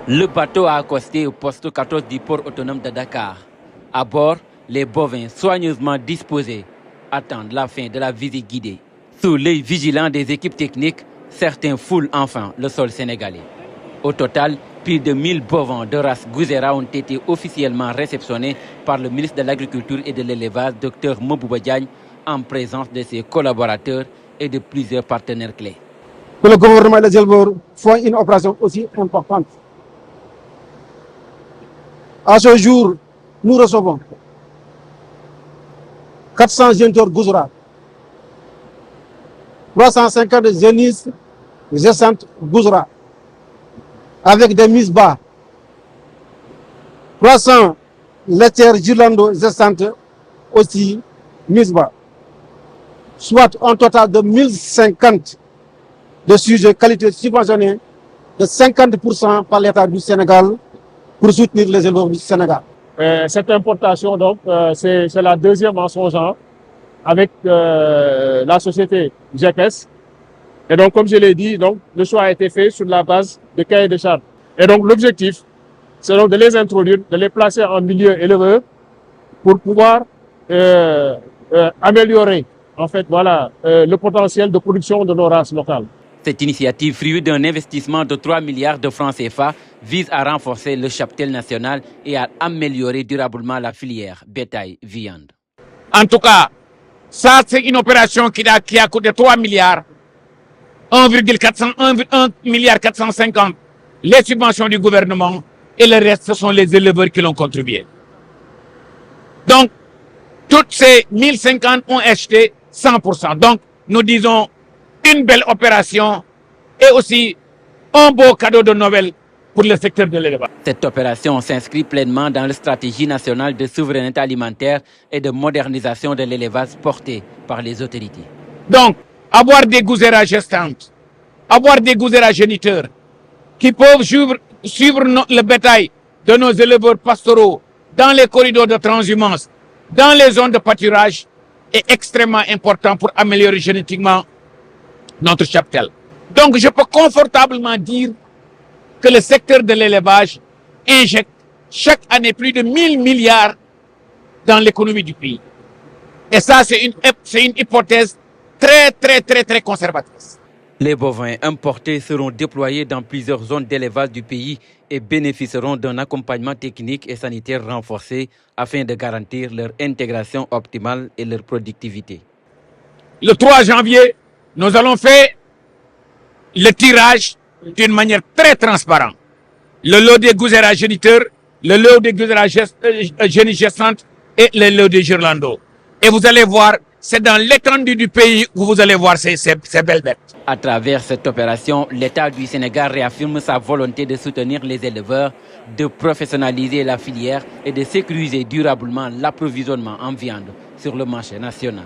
Le bateau a accosté au poste 14 du port autonome de Dakar. À bord, les bovins soigneusement disposés attendent la fin de la visite guidée. Sous l'œil vigilant des équipes techniques, certains foulent enfin le sol sénégalais. Au total, plus de 1000 bovins de race Gouzera ont été officiellement réceptionnés par le ministre de l'Agriculture et de l'Élevage, Dr Mabouba Diagne, en présence de ses collaborateurs et de plusieurs partenaires clés. Que le gouvernement et les éleveurs font une opération aussi importante. À ce jour, nous recevons 400 géniteurs Gouzera, 350 génisses gessantes Gouzera, avec des mises bas, 300 laitières Girlando gessantes aussi mises bas, soit un total de 1050 de sujets qualité subventionnés de 50% par l'État du Sénégal pour soutenir les éleveurs du Sénégal. Cette importation, donc, c'est la deuxième en son genre avec la société GEPES. Et donc, comme je l'ai dit, donc, le choix a été fait sur la base de cahier de charges. Et donc, l'objectif, c'est donc de les introduire, de les placer en milieu éleveur pour pouvoir améliorer, en fait, voilà, le potentiel de production de nos races locales. Cette initiative, fruit d'un investissement de 3 milliards de francs CFA, vise à renforcer le cheptel national et à améliorer durablement la filière bétail-viande. En tout cas, ça c'est une opération qui a coûté 3 milliards, 1 milliard 450, les subventions du gouvernement et le reste, ce sont les éleveurs qui l'ont contribué. Donc, toutes ces 1050 ont acheté 100%. Donc, nous disons une belle opération et aussi un beau cadeau de Noël pour le secteur de l'élevage. Cette opération s'inscrit pleinement dans la stratégie nationale de souveraineté alimentaire et de modernisation de l'élevage portée par les autorités. Donc, avoir des Gouzera gestantes, avoir des Gouzera géniteurs qui peuvent suivre le bétail de nos éleveurs pastoraux dans les corridors de transhumance, dans les zones de pâturage, est extrêmement important pour améliorer génétiquement notre cheptel. Donc, je peux confortablement dire que le secteur de l'élevage injecte chaque année plus de 1000 milliards dans l'économie du pays. Et ça, c'est une hypothèse très conservatrice. Les bovins importés seront déployés dans plusieurs zones d'élevage du pays et bénéficieront d'un accompagnement technique et sanitaire renforcé afin de garantir leur intégration optimale et leur productivité. Le 3 janvier, nous allons faire le tirage d'une manière très transparente. Le lot des Gouzera géniteurs, le lot des Gouzera génisses gestantes et le lot des Girlando. Et vous allez voir, c'est dans l'étendue du pays où vous allez voir ces belles bêtes. À travers cette opération, l'État du Sénégal réaffirme sa volonté de soutenir les éleveurs, de professionnaliser la filière et de sécuriser durablement l'approvisionnement en viande sur le marché national.